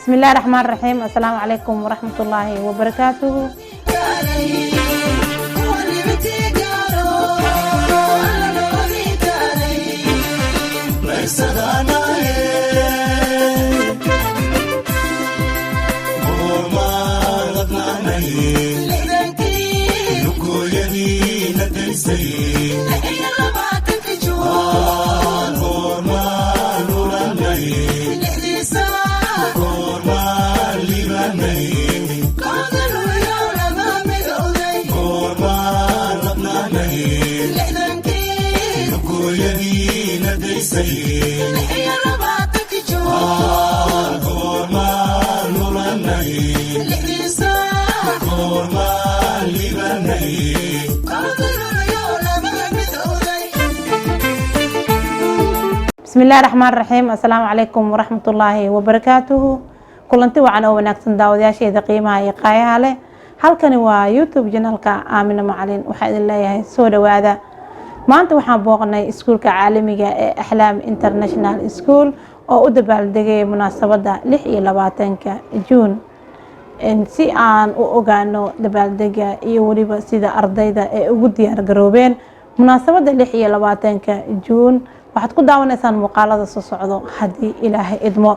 بسم الله الرحمن الرحيم. السلام عليكم ورحمة الله وبركاته. بسم الله الرحمن الرحيم. السلام عليكم ورحمة الله وبركاته. كلنتي وعنا ونكسن داودياشي qiimaha iyo qaayaha leh. halkani waa YouTube channelka Aamina Macalin. waxaa idin leeyahay soo dhawaada. maanta waxaan booqnay iskuulka caalamiga ee Ahlaam International School oo u dabaaldegay munaasabada 26 June si aan u ogaano dabaaldega iyo waliba sida ardayda ay ugu diyaar garoobeen munaasabada 26 June. waxaad ku daawanaysaan muuqaalada soo socdo haddii Ilaahay idmo.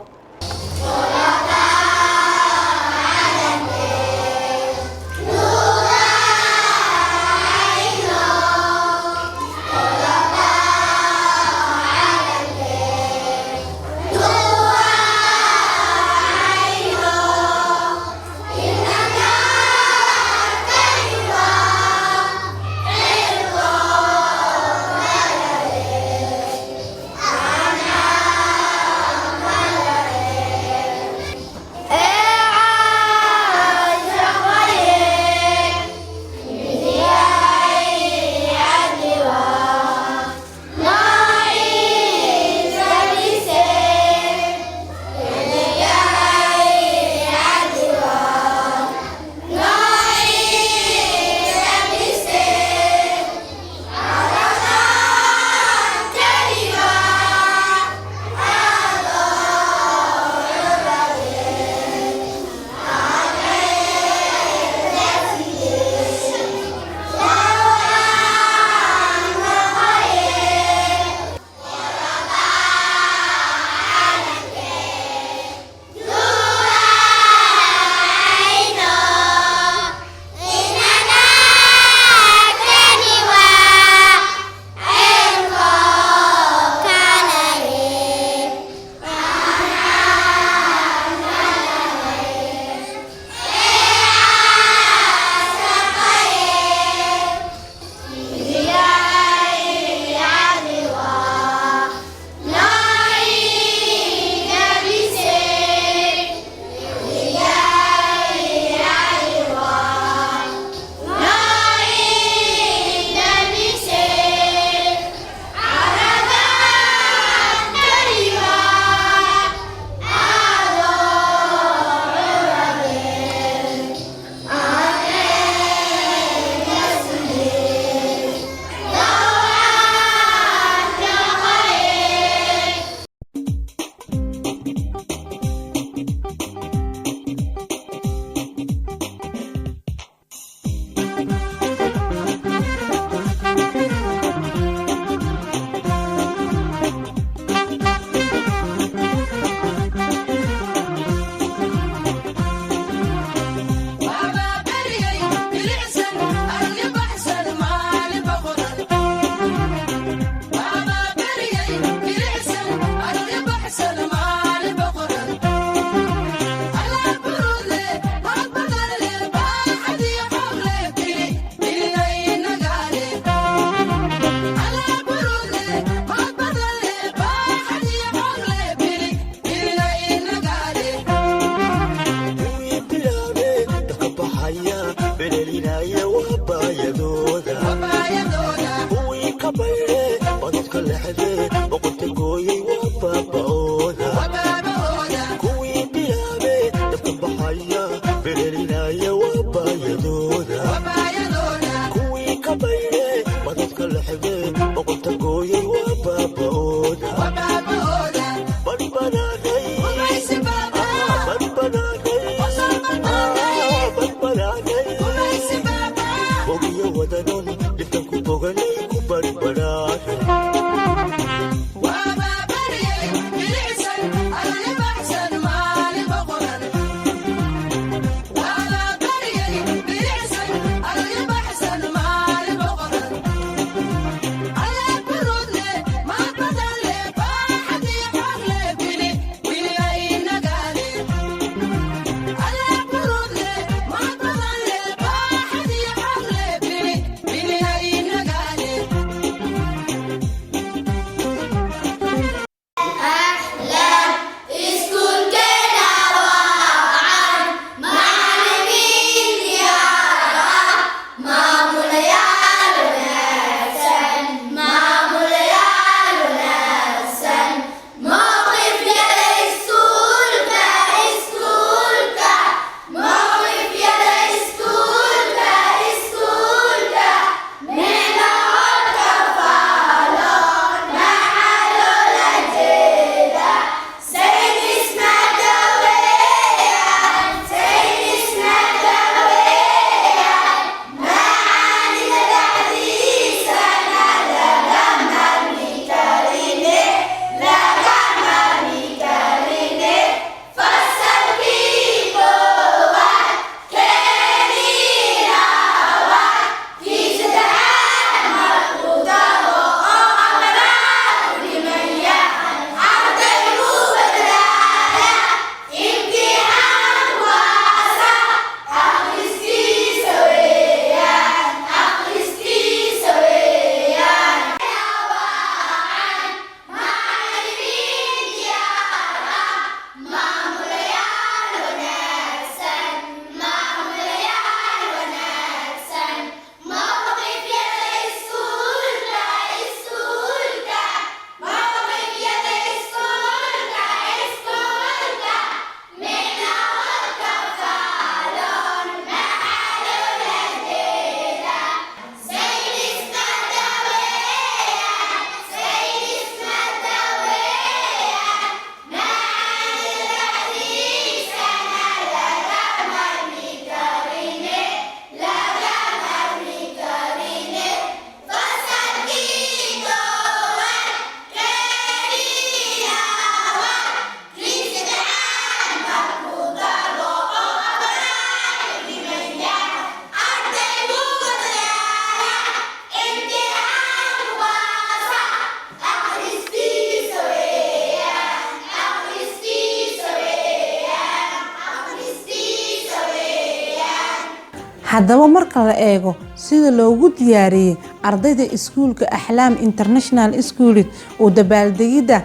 haddaba marka la eego sida loogu diyaariyey ardayda iskuulka Axlaam International School oo dabaaldegida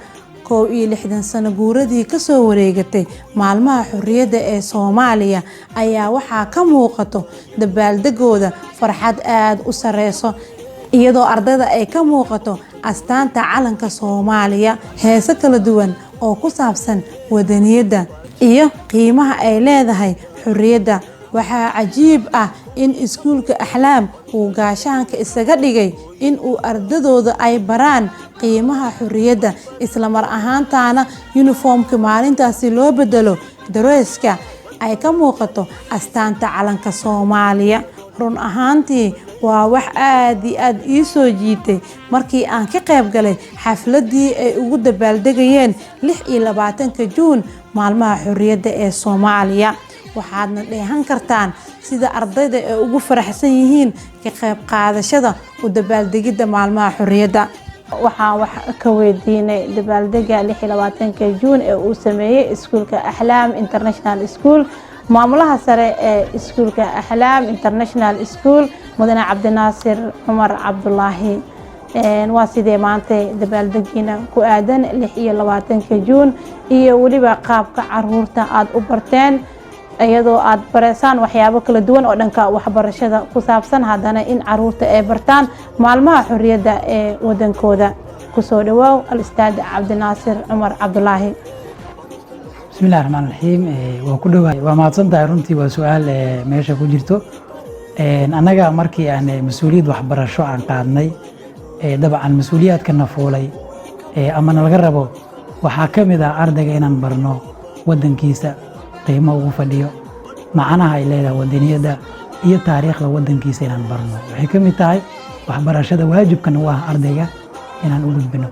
61 sano guuradii ka soo wareegatay maalmaha xurriyadda ee Soomaaliya ayaa waxaa ka muuqato dabaaldegooda farxad aad u sareyso iyadoo ardayda ay ka muuqato astaanta calanka Soomaaliya heeso kala duwan oo ku saabsan wadaniyadda iyo qiimaha ay leedahay xurriyadda. waxaa cajiib ah in iskuulka Axlaam uu gaashaanka isaga dhigay in uu ardadooda ay baraan qiimaha xurriyadda isla mar ahaantaana uniformka maalintaasi loo bedelo dareeska ay ka muuqato astaanta calanka Soomaaliya. run ahaantii waa wax aad iyo aad ii soo jiitay markii aan ka qayb galay xafladii ay ugu dabaaldegayeen 26 Juun maalmaha xurriyadda ee Soomaaliya. waxaadna dheehan kartaan sida ardayda ay ugu faraxsan yihiin ka qayb qaadashada u dabaaldegida maalmaha xurriyadda. waxaan wax ka weydiinay dabaaldega 26 Juun ee uu sameeyay iskuulka Axlaam International School maamulaha sare ee iskuulka Axlaam International School mudane Cabdinaasir Cumar Cabdulaahi. waa sidee maanta dabaaldegiina ku aadan 26 Juun iyo waliba qaabka caruurta aad u barteen iyadoo aad bareysaan waxyaabo kala duwan oo dhanka waxbarashada ku saabsan haddana in caruurta ay bartaan maalmaha xurriyadda ee wadankooda. kusoo dhawaaw al-ustaad Cabdinaasir Cumar Cabdulaahi. bismillaahir rahmaanir rahiim. waa ku dhawaay waa mahadsantahay runtii waa su'aal meesha ku jirto. annaga markii aan mas'uuliyad waxbarasho aan qaadnay dabcan mas'uuliyaadkana fuulay ama laga rabo waxaa ka mid ah ardayga inaan barno wadankiisa qiimo ugu fadhiyo macnaha ay leedahay wadaniyadda iyo taariikhda wadankiisa inaan barno waxay ka mid tahay waxbarashada waajibkana waa ardayga inaan u gudbino.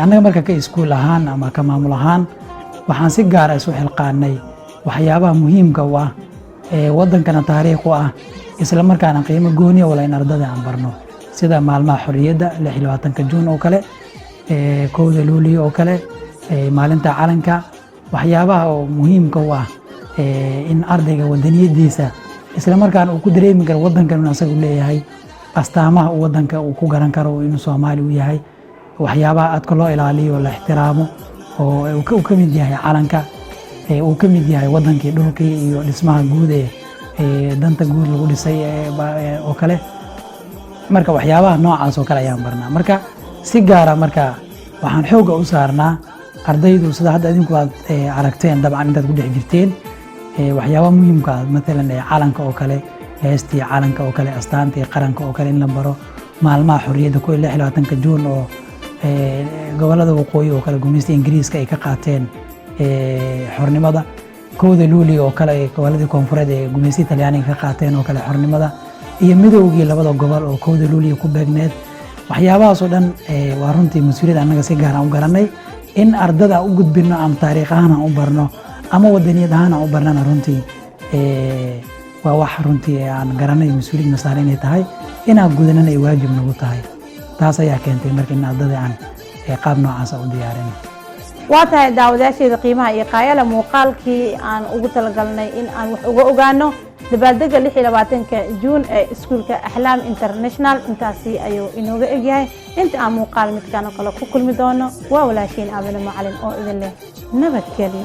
annaga marka ka iskuul ahaan ama ka maamul ahaan waxaan si gaar ah isu xilqaanay waxyaabaha muhiimka u ah wadankana taariikh u ah isla markaana qiimo gooni ah in ardayda aan barno sida maalmaha xurriyadda 26 Juun oo kale 1 Luulyo oo kale maalinta calanka waxyaabaha oo muhiimka u ah in ardayga wadaniyadiisa isla markaana uu ku dareemi karo wadankan uu asagu leeyahay astaamaha uu wadanka uu ku garan karo inuu Soomaali u yahay waxyaabaha aadka loo ilaaliyo la ixtiraamo oo uu ka mid yahay calanka uu ka mid yahay wadankii dhulkii iyo dhismaha guud ee danta guud lagu dhisay oo kale. marka waxyaabaha noocaas oo kale ayaan barnaa. marka si gaar ah marka waxaan xoogga u saarnaa ardaydu sida hadda idinku aad aragteen dabcan intaad ku dhex jirteen waxyaabaha muhiimka ah maalan calanka oo kale heestii calanka oo kale astaantii qaranka oo kale in la baro maalmaha xurriyadda 26 Juun oo gobolada waqooyi oo kale gumeysta Ingiriiska ay ka qaateen xornimada 1 Luulyo oo kale gobolada koonfureed ee gumeysta Talyaaniga ka qaateen oo kale xornimada iyo midowgii labada gobol oo 1 Luulyo ku beegneed waxyaabahaas oo dhan waa runtii mas'uuliyad annaga si gaar ah u garanay in ardada u gudbino ama taariikh ahaan u barno ama wadaniyad ahaan u barnana runtii waa wax runtii aan garanay mas'uuliyad masaarin ay tahay inaan gudanana ay waajib nagu tahay. taas ayaa keentay markii in ardada aan qaab noocaas u diyaarin. waa tahay daawadayaasheeda qiimaha iyo qaayala muuqaalkii aan ugu talagalnay in aan wax uga ogaano dabaaldega 26 Juun ee iskuulka Axlaam International intaasi ayuu inooga egyahay. inta aan muuqaal midkaan oo kale ku kulmi doono waa walaashiin Aamina Macalin oo idin leh nabadgelyo.